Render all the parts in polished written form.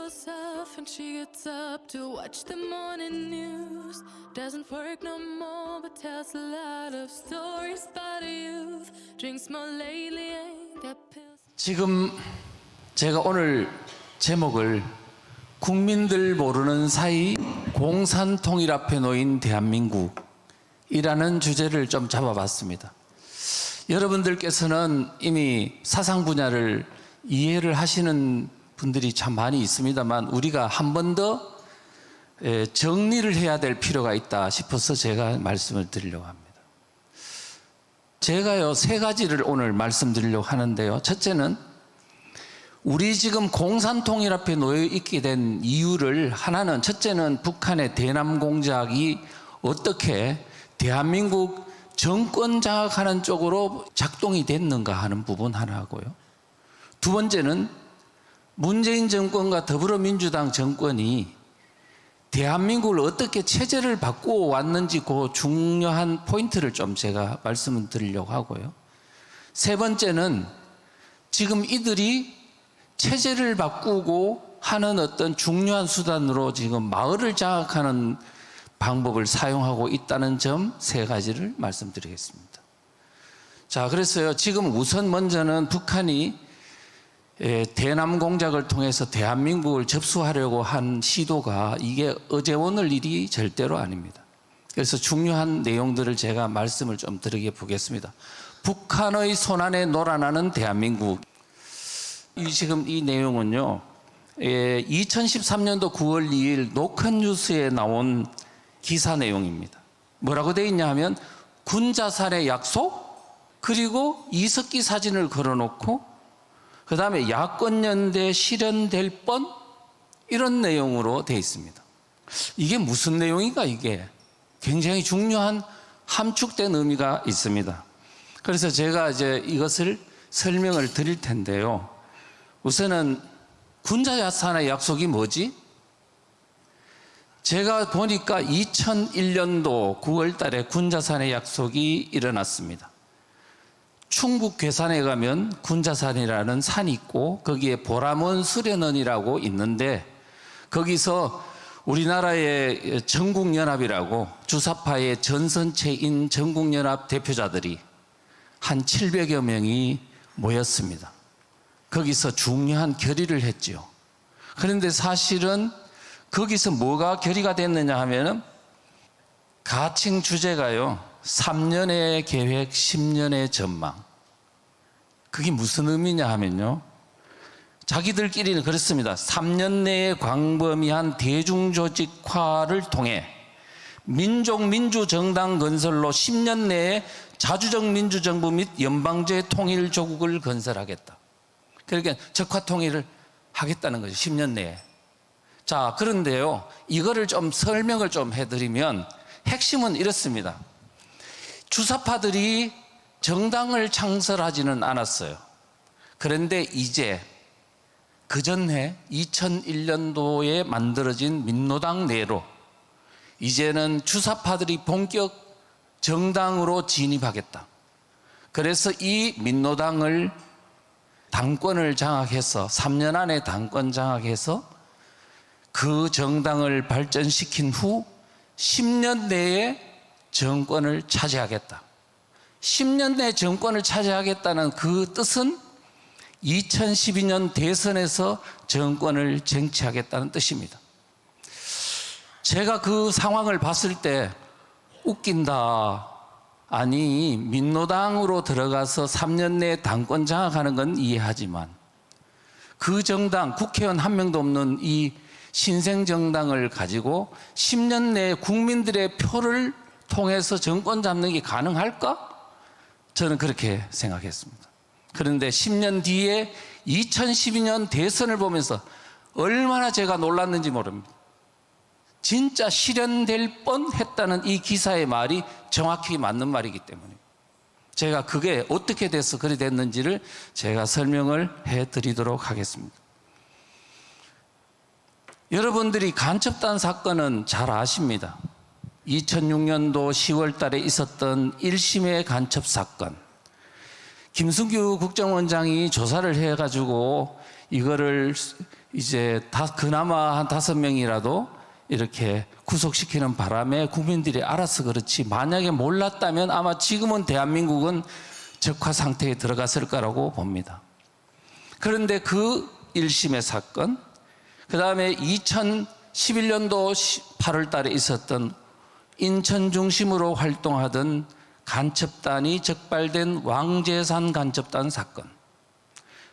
herself and she gets up to watch the morning news. Doesn't work no more but tells a lot of stories about her youth. Drinks more lately, ain't got pills. 지금 제가 오늘 제목을 국민들 모르는 사이 공산통일 앞에 놓인 대한민국이라는 주제를 좀 잡아봤습니다. 여러분들께서는 이미 사상 분야를 이해를 하시는 분들이 참 많이 있습니다만 우리가 한 번 더 정리를 해야 될 필요가 있다 싶어서 제가 말씀을 드리려고 합니다. 제가요 3가지를 오늘 말씀드리려고 하는데요. 첫째는 우리 지금 공산통일 앞에 놓여 있게 된 이유를 하나는 첫째는 북한의 대남 공작이 어떻게 대한민국 정권 장악하는 쪽으로 작동이 됐는가 하는 부분 하나고요. 두 번째는 문재인 정권과 더불어민주당 정권이 대한민국을 어떻게 체제를 바꾸어 왔는지 그 중요한 포인트를 좀 제가 말씀을 드리려고 하고요. 세 번째는 지금 이들이 체제를 바꾸고 하는 어떤 중요한 수단으로 지금 마을을 장악하는 방법을 사용하고 있다는 점 3가지를 말씀드리겠습니다. 자, 그래서요, 지금 우선 먼저는 북한이 대남 공작을 통해서 대한민국을 접수하려고 한 시도가 이게 어제 오늘 일이 절대로 아닙니다. 그래서 중요한 내용들을 제가 말씀을 좀 드리게 보겠습니다. 북한의 손안에 놀아나는 대한민국. 지금 이 내용은요, 2013년도 9월 2일 노컷뉴스에 나온 기사 내용입니다. 뭐라고 되어 있냐 하면 군 자살의 약속, 그리고 이석기 사진을 걸어놓고 그 다음에 야권연대 실현될 뻔, 이런 내용으로 되어 있습니다. 이게 무슨 내용인가? 이게 굉장히 중요한 함축된 의미가 있습니다. 그래서 제가 이제 이것을 설명을 드릴 텐데요. 우선은 군자 자살의 약속이 뭐지? 제가 보니까 2001년도 9월 달에 군자산의 약속이 일어났습니다. 충북 괴산에 가면 군자산이라는 산이 있고 거기에 보람원 수련원이라고 있는데 거기서 우리나라의 전국연합이라고 주사파의 전선체인 전국연합 대표자들이 한 700여 명이 모였습니다. 거기서 중요한 결의를 했죠. 그런데 사실은 거기서 뭐가 결의가 됐느냐 하면은 가칭 주제가요, 3년의 계획, 10년의 전망. 그게 무슨 의미냐 하면요, 자기들끼리는 그렇습니다. 3년 내에 광범위한 대중조직화를 통해 민족민주정당 건설로 10년 내에 자주적 민주정부 및 연방제 통일조국을 건설하겠다. 그러니까 적화통일을 하겠다는 거죠, 10년 내에. 자, 그런데요, 이거를 좀 설명을 좀 해드리면 핵심은 이렇습니다. 주사파들이 정당을 창설하지는 않았어요. 그런데 이제 그 전해 2001년도에 만들어진 민노당 내로 이제는 주사파들이 본격 정당으로 진입하겠다. 그래서 이 민노당을 당권을 장악해서 3년 안에 당권 장악해서 그 정당을 발전시킨 후 10년 내에 정권을 차지하겠다. 10년 내에 정권을 차지하겠다는 그 뜻은 2012년 대선에서 정권을 쟁취하겠다는 뜻입니다. 제가 그 상황을 봤을 때 웃긴다. 아니, 민노당으로 들어가서 3년 내에 당권 장악하는 건 이해하지만 그 정당, 국회의원 한 명도 없는 이 신생정당을 가지고 10년 내에 국민들의 표를 통해서 정권 잡는 게 가능할까? 저는 그렇게 생각했습니다. 그런데 10년 뒤에 2012년 대선을 보면서 얼마나 제가 놀랐는지 모릅니다. 진짜 실현될 뻔했다는 이 기사의 말이 정확히 맞는 말이기 때문에 제가 그게 어떻게 돼서 그리 됐는지를 제가 설명을 해드리도록 하겠습니다. 여러분들이 간첩단 사건은 잘 아십니다. 2006년도 10월 달에 있었던 1심의 간첩 사건. 김승규 국정원장이 조사를 해가지고 이거를 이제 그나마 한 5명이라도 이렇게 구속시키는 바람에 국민들이 알아서 그렇지, 만약에 몰랐다면 아마 지금은 대한민국은 적화 상태에 들어갔을 거라고 봅니다. 그런데 그 1심의 사건, 그 다음에 2011년도 8월 달에 있었던 인천 중심으로 활동하던 간첩단이 적발된 왕재산 간첩단 사건,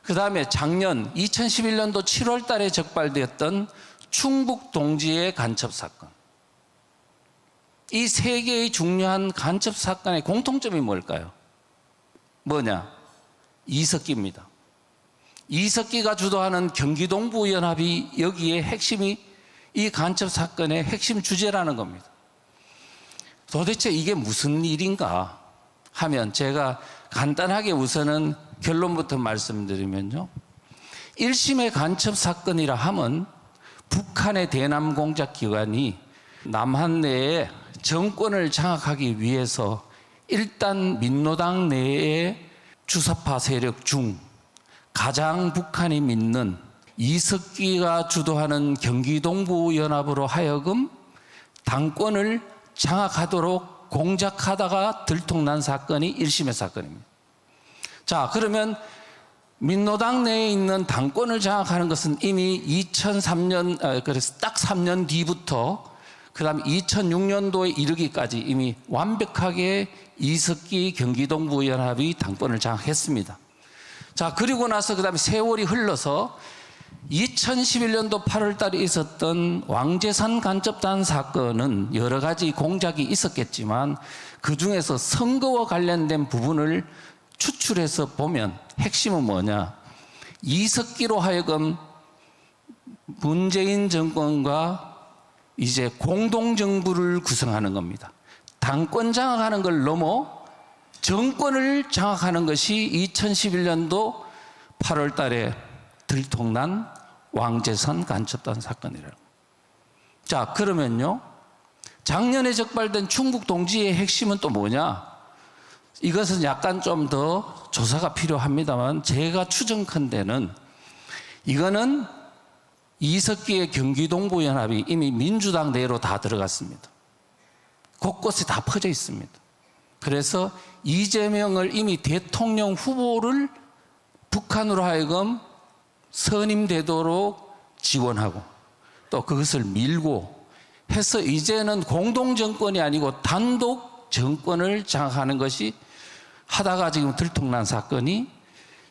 그 다음에 작년 2011년도 7월 달에 적발되었던 충북 동지의 간첩 사건, 이 세 개의 중요한 간첩 사건의 공통점이 뭘까요? 뭐냐? 이석기입니다. 이석기가 주도하는 경기동부연합이 여기에 핵심이, 이 간첩 사건의 핵심 주제라는 겁니다. 도대체 이게 무슨 일인가 하면, 제가 간단하게 우선은 결론부터 말씀드리면요, 1심의 간첩 사건이라 하면 북한의 대남 공작 기관이 남한 내에 정권을 장악하기 위해서 일단 민노당 내의 주사파 세력 중 가장 북한이 믿는 이석기가 주도하는 경기동부연합으로 하여금 당권을 장악하도록 공작하다가 들통난 사건이 1심의 사건입니다. 자, 그러면 민노당 내에 있는 당권을 장악하는 것은 이미 2003년, 그래서 딱 3년 뒤부터 그 다음에 2006년도에 이르기까지 이미 완벽하게 이석기 경기동부연합이 당권을 장악했습니다. 자, 그리고 나서 그 다음에 세월이 흘러서 2011년도 8월 달에 있었던 왕재산 간첩단 사건은 여러 가지 공작이 있었겠지만 그 중에서 선거와 관련된 부분을 추출해서 보면 핵심은 뭐냐? 이석기로 하여금 문재인 정권과 이제 공동정부를 구성하는 겁니다. 당권 장악하는 걸 넘어 정권을 장악하는 것이 2011년도 8월 달에 들통난 왕재산 간첩단 사건이라고. 자, 그러면요, 작년에 적발된 충북 동지의 핵심은 또 뭐냐? 이것은 약간 좀 더 조사가 필요합니다만 제가 추정컨대는 이거는 이석기의 경기동부연합이 이미 민주당 내로 다 들어갔습니다. 곳곳에 다 퍼져 있습니다. 그래서 이재명을 이미 대통령 후보를 북한으로 하여금 선임되도록 지원하고 또 그것을 밀고 해서 이제는 공동정권이 아니고 단독 정권을 장악하는 것이 하다가 지금 들통난 사건이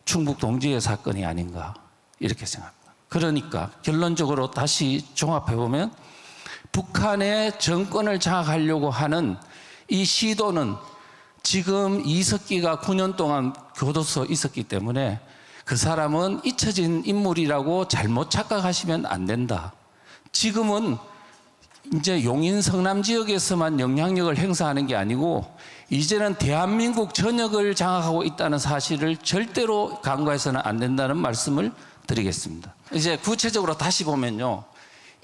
충북 동지의 사건이 아닌가 이렇게 생각합니다. 그러니까 결론적으로 다시 종합해보면 북한의 정권을 장악하려고 하는 이 시도는 지금 이석기가 9년 동안 교도소에 있었기 때문에 그 사람은 잊혀진 인물이라고 잘못 착각하시면 안 된다. 지금은 이제 용인 성남 지역에서만 영향력을 행사하는 게 아니고 이제는 대한민국 전역을 장악하고 있다는 사실을 절대로 간과해서는 안 된다는 말씀을 드리겠습니다. 이제 구체적으로 다시 보면요,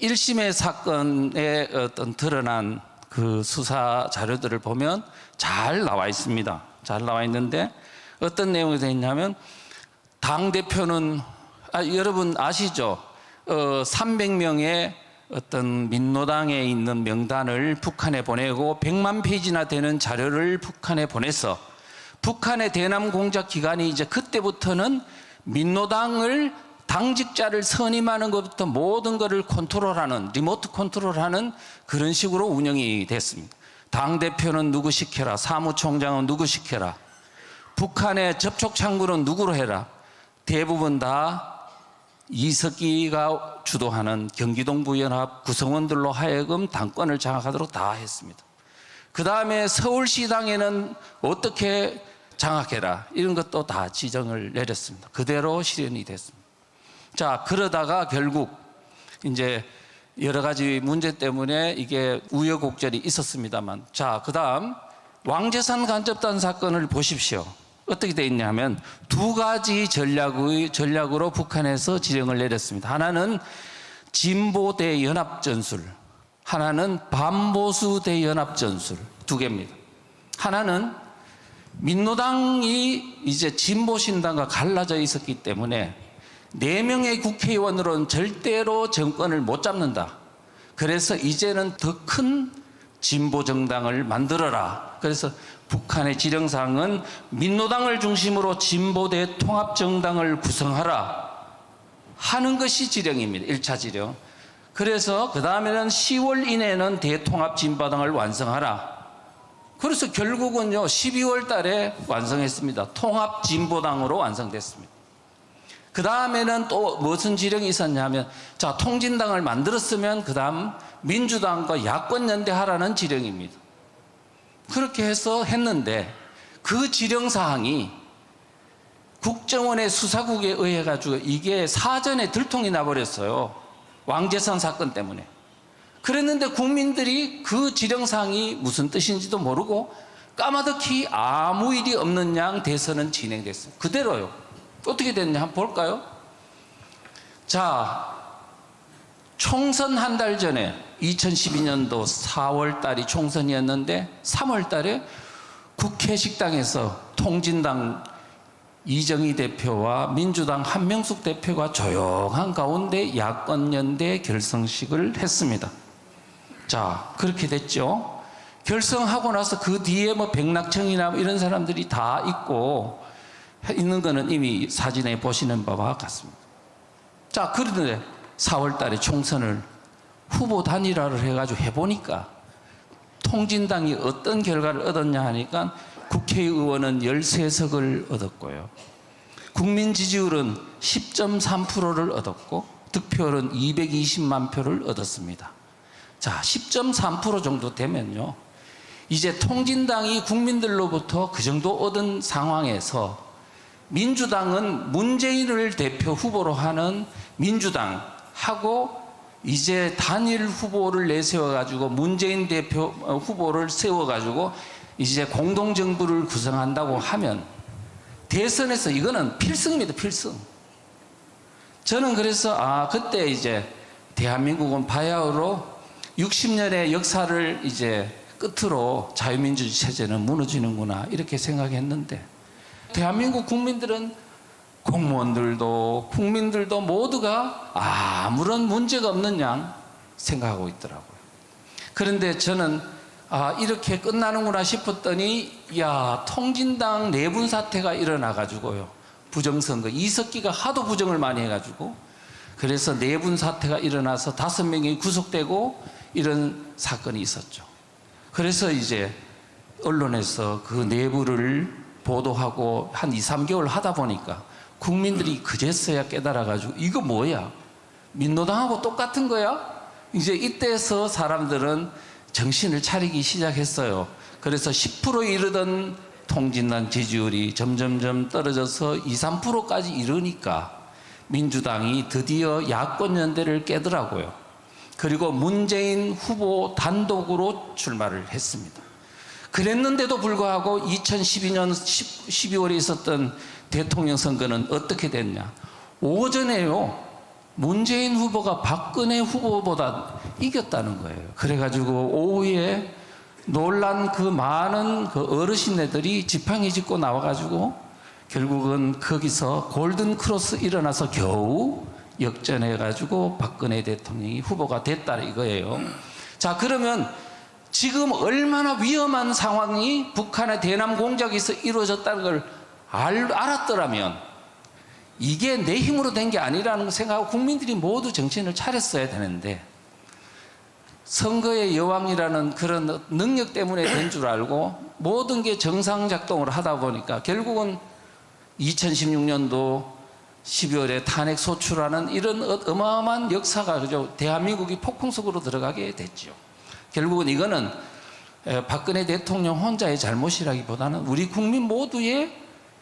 1심의 사건에 어떤 드러난 그 수사 자료들을 보면 잘 나와 있습니다. 잘 나와 있는데 어떤 내용이 되어 있냐면 당대표는 여러분 아시죠? 300명의 어떤 민노당에 있는 명단을 북한에 보내고 100만 페이지나 되는 자료를 북한에 보내서 북한의 대남 공작 기관이 이제 그때부터는 민노당을 당직자를 선임하는 것부터 모든 것을 컨트롤하는, 리모트 컨트롤하는 그런 식으로 운영이 됐습니다. 당대표는 누구 시켜라, 사무총장은 누구 시켜라, 북한의 접촉 창구는 누구로 해라, 대부분 다 이석기가 주도하는 경기동부연합 구성원들로 하여금 당권을 장악하도록 다 했습니다. 그 다음에 서울시당에는 어떻게 장악해라 이런 것도 다 지정을 내렸습니다. 그대로 실현이 됐습니다. 자, 그러다가 결국 이제 여러 가지 문제 때문에 이게 우여곡절이 있었습니다만, 자, 그 다음 왕재산 간접단 사건을 보십시오. 어떻게 돼 있냐면 두 가지 전략으로 북한에서 지령을 내렸습니다. 하나는 진보대 연합전술, 하나는 반보수대 연합전술, 두 개입니다. 하나는 민노당이 이제 진보신당과 갈라져 있었기 때문에 4명의 국회의원으로는 절대로 정권을 못 잡는다. 그래서 이제는 더 큰 진보 정당을 만들어라. 그래서 북한의 지령사항은 민노당을 중심으로 진보대 통합정당을 구성하라 하는 것이 지령입니다. 1차 지령. 그래서 그 다음에는 10월 이내에는 대통합진보당을 완성하라. 그래서 결국은요 12월 달에 완성했습니다. 통합진보당으로 완성됐습니다. 그 다음에는 또 무슨 지령이 있었냐면, 자, 통진당을 만들었으면 그 다음 민주당과 야권연대하라는 지령입니다. 그렇게 해서 했는데 그 지령사항이 국정원의 수사국에 의해 가지고 이게 사전에 들통이 나버렸어요. 왕재산 사건 때문에. 그랬는데 국민들이 그 지령사항이 무슨 뜻인지도 모르고 까마득히 아무 일이 없는 양 대선은 진행됐어요. 그대로요. 어떻게 됐냐 한번 볼까요? 자, 총선 한 달 전에 2012년도 4월 달이 총선이었는데 3월 달에 국회 식당에서 통진당 이정희 대표와 민주당 한명숙 대표가 조용한 가운데 야권연대 결성식을 했습니다. 자, 그렇게 됐죠. 결성하고 나서 그 뒤에 뭐 백낙청이나 이런 사람들이 다 있는 거는 이미 사진에 보시는 바와 같습니다. 자, 그런데 4월 달에 총선을 후보 단일화를 해가지고 해보니까 통진당이 어떤 결과를 얻었냐 하니까 국회의원은 13석을 얻었고요. 국민 지지율은 10.3%를 얻었고 득표율은 220만 표를 얻었습니다. 자, 10.3% 정도 되면요. 이제 통진당이 국민들로부터 그 정도 얻은 상황에서 민주당은 문재인을 대표 후보로 하는 민주당하고 이제 단일 후보를 내세워가지고 문재인 대표 후보를 세워가지고 이제 공동정부를 구성한다고 하면 대선에서 이거는 필승입니다. 필승. 저는 그래서 그때 이제 대한민국은 바야흐로 60년의 역사를 이제 끝으로 자유민주주의 체제는 무너지는구나 이렇게 생각했는데 대한민국 국민들은 공무원들도 국민들도 모두가 아무런 문제가 없는 양 생각하고 있더라고요. 그런데 저는 이렇게 끝나는구나 싶었더니 통진당 내분 사태가 일어나 가지고요. 부정선거 이석기가 하도 부정을 많이 해가지고 그래서 내분 사태가 일어나서 5명이 구속되고 이런 사건이 있었죠. 그래서 이제 언론에서 그 내부를 보도하고 한 2, 3개월 하다 보니까 국민들이 그제서야 깨달아가지고 이거 뭐야? 민노당하고 똑같은 거야? 이제 이때서 사람들은 정신을 차리기 시작했어요. 그래서 10%에 이르던 통진당 지지율이 점점점 떨어져서 2, 3%까지 이르니까 민주당이 드디어 야권연대를 깨더라고요. 그리고 문재인 후보 단독으로 출마를 했습니다. 그랬는데도 불구하고 2012년 12월에 있었던 대통령 선거는 어떻게 됐냐? 오전에요. 문재인 후보가 박근혜 후보보다 이겼다는 거예요. 그래가지고 오후에 놀란 그 많은 그 어르신네들이 지팡이 짚고 나와가지고 결국은 거기서 골든 크로스 일어나서 겨우 역전해가지고 박근혜 대통령이 후보가 됐다 이거예요. 자, 그러면 지금 얼마나 위험한 상황이 북한의 대남 공작에서 이루어졌다는 걸 알았더라면 이게 내 힘으로 된 게 아니라는 걸 생각하고 국민들이 모두 정신을 차렸어야 되는데 선거의 여왕이라는 그런 능력 때문에 된 줄 알고 모든 게 정상작동을 하다 보니까 결국은 2016년도 12월에 탄핵 소추라는 이런 어마어마한 역사가 그죠? 대한민국이 폭풍 속으로 들어가게 됐죠. 결국은 이거는 박근혜 대통령 혼자의 잘못이라기보다는 우리 국민 모두의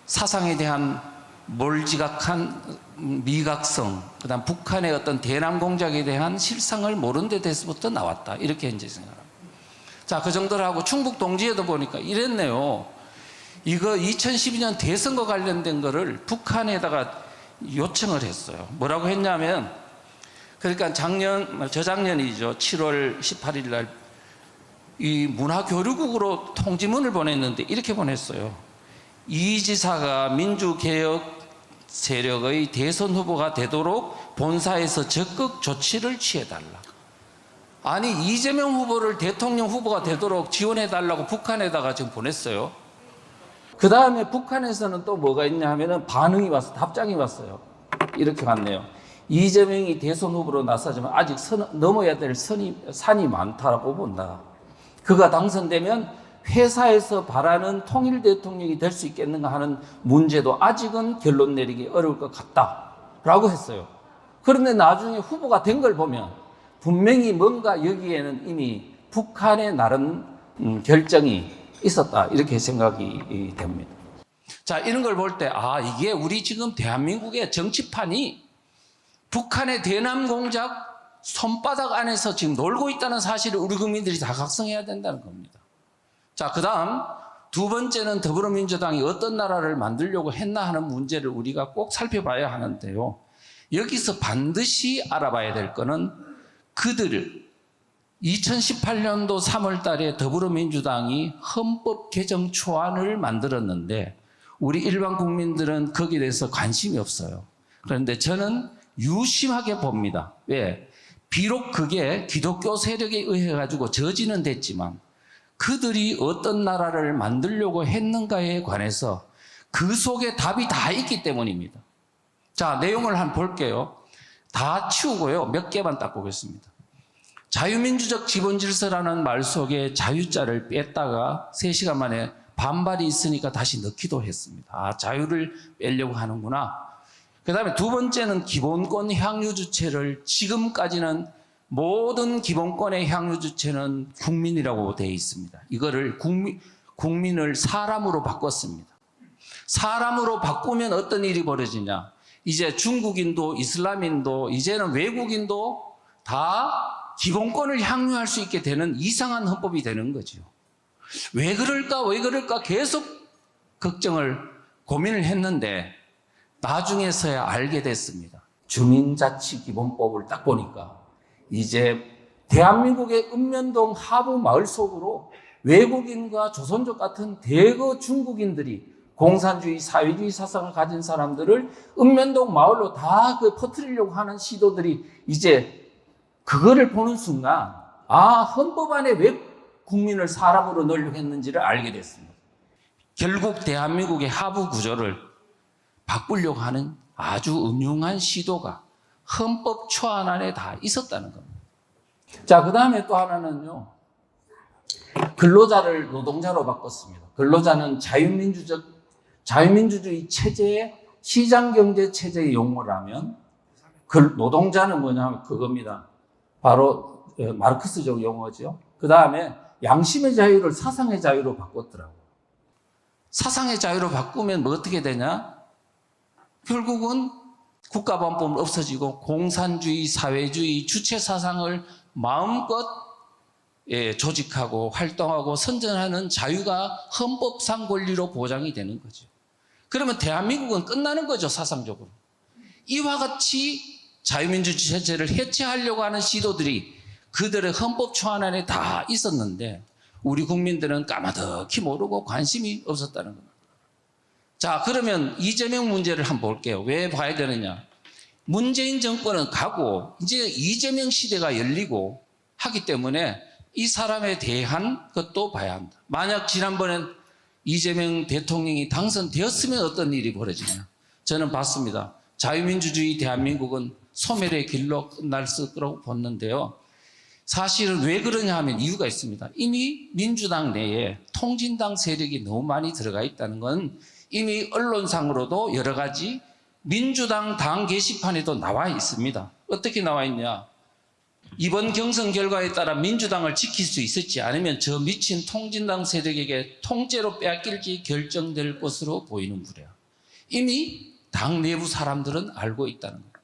사상에 대한 몰지각한 미각성, 그다음 북한의 어떤 대남 공작에 대한 실상을 모른 데 돼서부터 나왔다. 이렇게 이제 생각합니다. 자, 그 정도로 하고 충북 동지에도 보니까 이랬네요. 이거 2012년 대선과 관련된 거를 북한에다가 요청을 했어요. 뭐라고 했냐면, 그러니까 저작년이죠. 7월 18일 날 이 문화교류국으로 통지문을 보냈는데 이렇게 보냈어요. 이 지사가 민주개혁 세력의 대선 후보가 되도록 본사에서 적극 조치를 취해달라. 아니, 이재명 후보를 대통령 후보가 되도록 지원해달라고 북한에다가 지금 보냈어요. 그 다음에 북한에서는 또 뭐가 있냐 하면은 반응이 왔어, 답장이 왔어요. 이렇게 왔네요. 이재명이 대선 후보로 나서지만 아직 넘어야 될 산이 많다고 본다. 그가 당선되면 회사에서 바라는 통일 대통령이 될 수 있겠는가 하는 문제도 아직은 결론 내리기 어려울 것 같다라고 했어요. 그런데 나중에 후보가 된 걸 보면 분명히 뭔가 여기에는 이미 북한의 나름 결정이 있었다, 이렇게 생각이 됩니다. 자, 이런 걸 볼 때 이게 우리 지금 대한민국의 정치판이 북한의 대남 공작 손바닥 안에서 지금 놀고 있다는 사실을 우리 국민들이 다 각성해야 된다는 겁니다. 자, 그 다음 두 번째는 더불어민주당이 어떤 나라를 만들려고 했나 하는 문제를 우리가 꼭 살펴봐야 하는데요. 여기서 반드시 알아봐야 될 거는 그들을 2018년도 3월 달에 더불어민주당이 헌법 개정 초안을 만들었는데 우리 일반 국민들은 거기에 대해서 관심이 없어요. 그런데 저는 유심하게 봅니다. 왜? 비록 그게 기독교 세력에 의해 가지고 저지는 됐지만 그들이 어떤 나라를 만들려고 했는가에 관해서 그 속에 답이 다 있기 때문입니다. 자, 내용을 한번 볼게요. 다 치우고요. 몇 개만 딱 보겠습니다. 자유민주적 지본질서라는 말 속에 자유자를 뺐다가 3시간 만에 반발이 있으니까 다시 넣기도 했습니다. 자유를 빼려고 하는구나. 그 다음에 두 번째는 기본권 향유 주체를 지금까지는 모든 기본권의 향유 주체는 국민이라고 되어 있습니다. 이거를 국민을 사람으로 바꿨습니다. 사람으로 바꾸면 어떤 일이 벌어지냐. 이제 중국인도 이슬람인도 이제는 외국인도 다 기본권을 향유할 수 있게 되는 이상한 헌법이 되는 거죠. 왜 그럴까 계속 고민을 했는데 나중에서야 알게 됐습니다. 주민자치기본법을 딱 보니까 이제 대한민국의 읍면동 하부 마을 속으로 외국인과 조선족 같은 대거 중국인들이 공산주의, 사회주의 사상을 가진 사람들을 읍면동 마을로 다 퍼뜨리려고 하는 시도들이 이제 그거를 보는 순간 헌법 안에 왜 국민을 사람으로 넣으려고 했는지를 알게 됐습니다. 결국 대한민국의 하부 구조를 바꾸려고 하는 아주 음흉한 시도가 헌법 초안 안에 다 있었다는 겁니다. 자, 그 다음에 또 하나는요. 근로자를 노동자로 바꿨습니다. 근로자는 자유민주주의 체제의 시장경제 체제의 용어라면 노동자는 뭐냐면 그겁니다. 바로 마르크스적 용어죠. 그 다음에 양심의 자유를 사상의 자유로 바꿨더라고요. 사상의 자유로 바꾸면 뭐 어떻게 되냐? 결국은 국가범법은 없어지고 공산주의, 사회주의, 주체 사상을 마음껏 조직하고 활동하고 선전하는 자유가 헌법상 권리로 보장이 되는 거죠. 그러면 대한민국은 끝나는 거죠, 사상적으로. 이와 같이 자유민주주의 체제를 해체하려고 하는 시도들이 그들의 헌법 초안 안에 다 있었는데 우리 국민들은 까마득히 모르고 관심이 없었다는 겁니다. 자, 그러면 이재명 문제를 한번 볼게요. 왜 봐야 되느냐? 문재인 정권은 가고 이제 이재명 시대가 열리고 하기 때문에 이 사람에 대한 것도 봐야 합니다. 만약 지난번엔 이재명 대통령이 당선되었으면 어떤 일이 벌어지냐? 저는 봤습니다. 자유민주주의 대한민국은 소멸의 길로 끝날 거라고 봤는데요. 사실은 왜 그러냐 하면 이유가 있습니다. 이미 민주당 내에 통진당 세력이 너무 많이 들어가 있다는 건 이미 언론상으로도 여러 가지 민주당 당 게시판에도 나와 있습니다. 어떻게 나와 있냐? 이번 경선 결과에 따라 민주당을 지킬 수 있을지 아니면 저 미친 통진당 세력에게 통째로 빼앗길지 결정될 것으로 보이는 거래요. 이미 당 내부 사람들은 알고 있다는 거예요.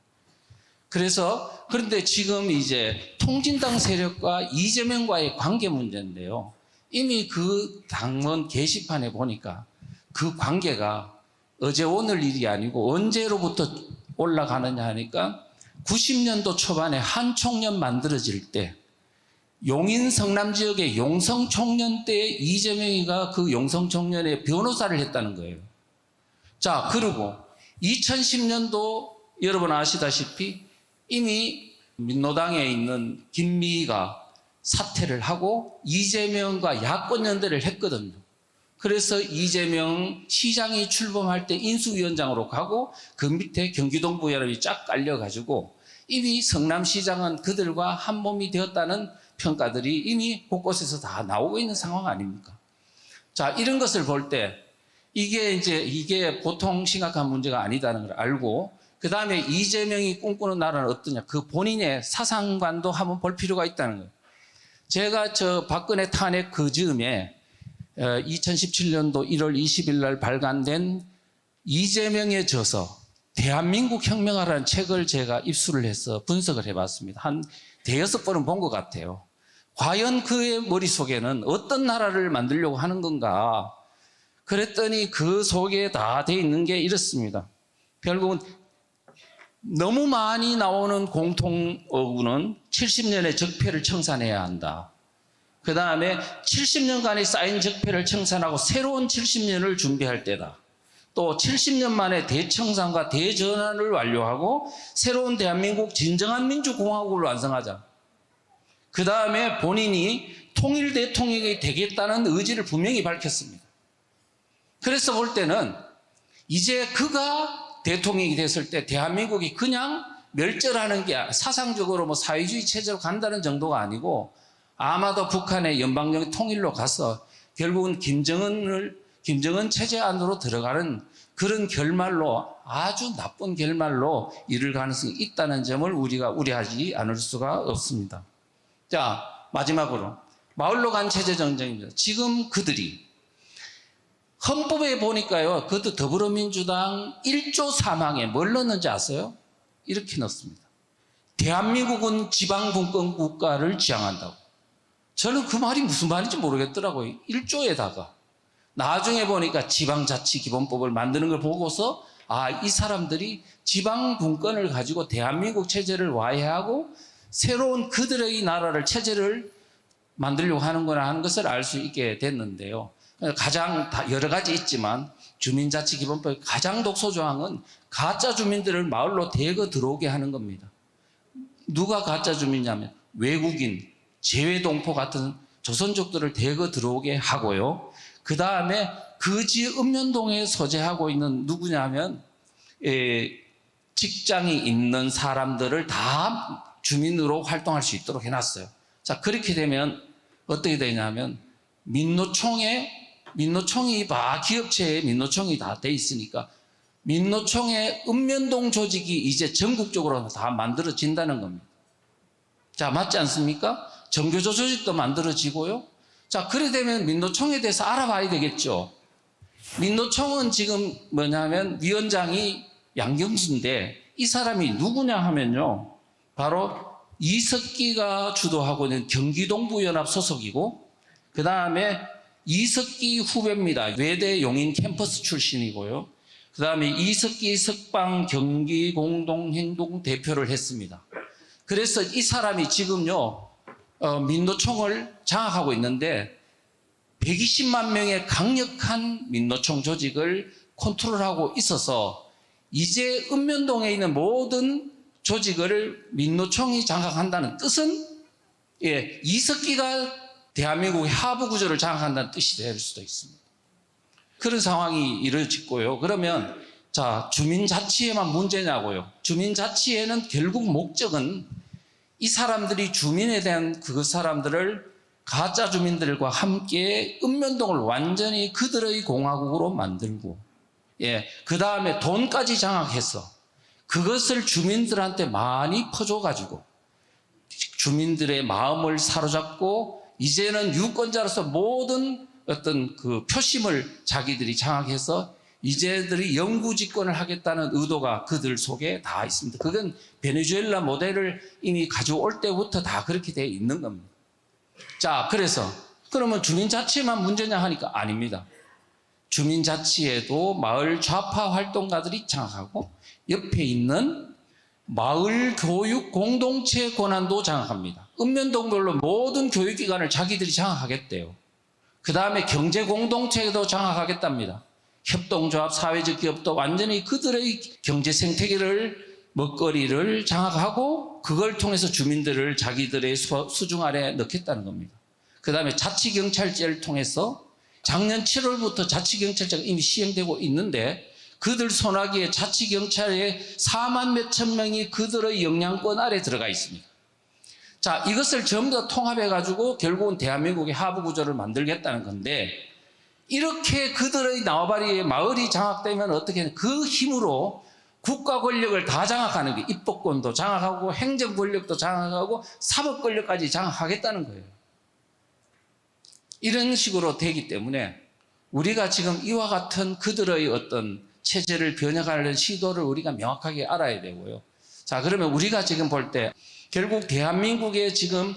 그런데 지금 이제 통진당 세력과 이재명과의 관계 문제인데요. 이미 그 당원 게시판에 보니까 그 관계가 어제 오늘 일이 아니고 언제로부터 올라가느냐 하니까 90년도 초반에 한 총련 만들어질 때 용인 성남 지역의 용성 총련 때 이재명이가 그 용성 총련의 변호사를 했다는 거예요. 자, 그리고 2010년도 여러분 아시다시피 이미 민노당에 있는 김미희가 사퇴를 하고 이재명과 야권 연대를 했거든요. 그래서 이재명 시장이 출범할 때 인수위원장으로 가고 그 밑에 경기동부 연합이 쫙 깔려가지고 이미 성남시장은 그들과 한 몸이 되었다는 평가들이 이미 곳곳에서 다 나오고 있는 상황 아닙니까? 자, 이런 것을 볼 때 이게 보통 심각한 문제가 아니다는 걸 알고 그 다음에 이재명이 꿈꾸는 나라는 어떠냐? 그 본인의 사상관도 한번 볼 필요가 있다는 거예요. 제가 박근혜 탄핵 그 즈음에 2017년도 1월 20일 날 발간된 이재명의 저서 대한민국 혁명하라는 책을 제가 입수를 해서 분석을 해봤습니다. 한 대여섯 번은 본 것 같아요. 과연 그의 머릿속에는 어떤 나라를 만들려고 하는 건가? 그랬더니 그 속에 다 돼 있는 게 이렇습니다. 결국은 너무 많이 나오는 공통어구는 70년의 적폐를 청산해야 한다. 그 다음에 70년간의 쌓인 적폐를 청산하고 새로운 70년을 준비할 때다. 또 70년 만에 대청산과 대전환을 완료하고 새로운 대한민국 진정한 민주공화국을 완성하자. 그 다음에 본인이 통일 대통령이 되겠다는 의지를 분명히 밝혔습니다. 그래서 볼 때는 이제 그가 대통령이 됐을 때 대한민국이 그냥 멸절하는 게 사상적으로 뭐 사회주의 체제로 간다는 정도가 아니고 아마도 북한의 연방적 통일로 가서 결국은 김정은 체제 안으로 들어가는 그런 결말로 아주 나쁜 결말로 이를 가능성이 있다는 점을 우리가 우려하지 않을 수가 없습니다. 자, 마지막으로 마을로 간 체제 정쟁입니다. 지금 그들이 헌법에 보니까요, 그것도 더불어민주당 1조 3항에 뭘 넣는지 아세요? 이렇게 넣습니다. 대한민국은 지방분권 국가를 지향한다고. 저는 그 말이 무슨 말인지 모르겠더라고요. 1조에다가. 나중에 보니까 지방자치기본법을 만드는 걸 보고서 이 사람들이 지방분권을 가지고 대한민국 체제를 와해하고 새로운 그들의 나라를 체제를 만들려고 하는구나 하는 것을 알 수 있게 됐는데요. 가장 여러 가지 있지만 주민자치기본법의 가장 독소조항은 가짜 주민들을 마을로 대거 들어오게 하는 겁니다. 누가 가짜 주민이냐면 외국인, 재외동포 같은 조선족들을 대거 들어오게 하고요. 그 다음에 그지 읍면동에 소재하고 있는 누구냐면 직장이 있는 사람들을 다 주민으로 활동할 수 있도록 해놨어요. 자, 그렇게 되면 어떻게 되냐면 민노총이 기업체에 민노총이 다 돼 있으니까 민노총의 읍면동 조직이 이제 전국적으로 다 만들어진다는 겁니다. 자, 맞지 않습니까? 정교조 조직도 만들어지고요. 자, 그래 되면 민노총에 대해서 알아봐야 되겠죠. 민노총은 지금 뭐냐면 위원장이 양경수인데 이 사람이 누구냐 하면요. 바로 이석기가 주도하고 있는 경기동부연합 소속이고 그 다음에 이석기 후배입니다. 외대 용인 캠퍼스 출신이고요. 그 다음에 이석기 석방 경기공동행동 대표를 했습니다. 그래서 이 사람이 지금요 민노총을 장악하고 있는데 120만 명의 강력한 민노총 조직을 컨트롤하고 있어서 이제 읍면동에 있는 모든 조직을 민노총이 장악한다는 뜻은 이석기가 대한민국의 하부 구조를 장악한다는 뜻이 될 수도 있습니다. 그런 상황이 이루어지고요. 그러면 자, 주민자치에만 문제냐고요. 주민자치에는 결국 목적은 이 사람들이 주민에 대한 그 사람들을 가짜 주민들과 함께 읍면동을 완전히 그들의 공화국으로 만들고 그 다음에 돈까지 장악해서 그것을 주민들한테 많이 퍼줘가지고 주민들의 마음을 사로잡고 이제는 유권자로서 모든 어떤 그 표심을 자기들이 장악해서 이제들이 영구집권을 하겠다는 의도가 그들 속에 다 있습니다. 그건 베네수엘라 모델을 이미 가져올 때부터 다 그렇게 되어 있는 겁니다. 자, 그러면 주민자치에만 문제냐 하니까 아닙니다. 주민자치에도 마을 좌파 활동가들이 장악하고 옆에 있는 마을 교육 공동체 권한도 장악합니다. 읍면동별로 모든 교육기관을 자기들이 장악하겠대요. 그 다음에 경제 공동체도 장악하겠답니다. 협동조합, 사회적 기업도 완전히 그들의 경제 생태계를 먹거리를 장악하고 그걸 통해서 주민들을 자기들의 수중 아래에 넣겠다는 겁니다. 그 다음에 자치경찰제를 통해서 작년 7월부터 자치경찰제가 이미 시행되고 있는데 그들 손아귀에 자치경찰에 4만 몇천 명이 그들의 영향권 아래 들어가 있습니다. 자, 이것을 전부 다 통합해가지고 결국은 대한민국의 하부 구조를 만들겠다는 건데 이렇게 그들의 나와바리에 마을이 장악되면 어떻게 하냐. 그 힘으로 국가 권력을 다 장악하는 게 입법권도 장악하고 행정 권력도 장악하고 사법 권력까지 장악하겠다는 거예요. 이런 식으로 되기 때문에 우리가 지금 이와 같은 그들의 어떤 체제를 변혁하려는 시도를 우리가 명확하게 알아야 되고요. 자, 그러면 우리가 지금 볼 때 결국 대한민국의 지금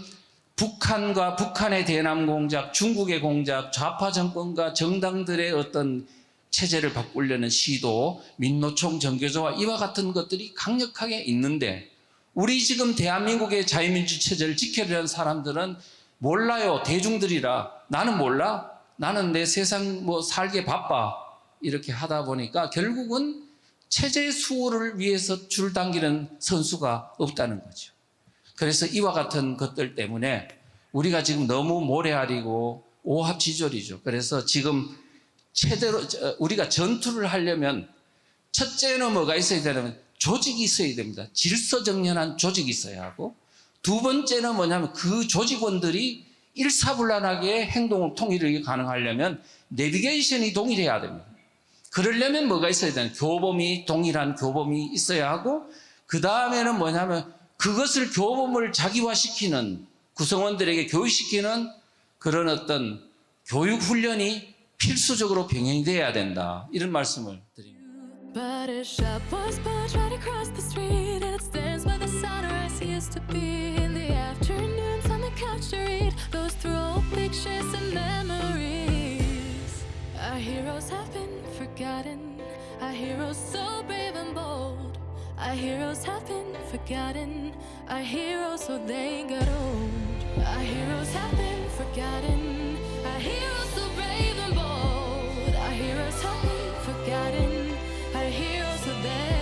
북한과 북한의 대남 공작, 중국의 공작, 좌파 정권과 정당들의 어떤 체제를 바꾸려는 시도, 민노총, 정교조와 이와 같은 것들이 강력하게 있는데 우리 지금 대한민국의 자유민주 체제를 지키려는 사람들은 몰라요. 대중들이라. 나는 몰라. 나는 내 세상 살게 바빠. 이렇게 하다 보니까 결국은 체제 수호를 위해서 줄 당기는 선수가 없다는 거죠. 그래서 이와 같은 것들 때문에 우리가 지금 너무 모래알이고 오합지졸이죠. 그래서 지금 최대로 우리가 전투를 하려면 첫째는 뭐가 있어야 되냐면 조직이 있어야 됩니다. 질서정연한 조직이 있어야 하고 두 번째는 뭐냐면 그 조직원들이 일사불란하게 행동을 통일이 가능하려면 내비게이션이 동일해야 됩니다. 그러려면 뭐가 있어야 되나? 동일한 교범이 있어야 하고 그 다음에는 뭐냐면 그것을 교범을 자기화시키는 구성원들에게 교육시키는 그런 어떤 교육훈련이 필수적으로 병행이 돼야 된다. 이런 말씀을 드립니다. But a shop was built right across the street. It stands where the sunrise used to be. In the afternoons on the couch to read, goes through old pictures and memories. Our heroes have been forgotten. Our heroes so brave and bold. Our heroes have been forgotten. Our heroes so they got old. Our heroes have been forgotten. Our heroes so brave and bold. Our heroes have been forgotten. Our heroes so they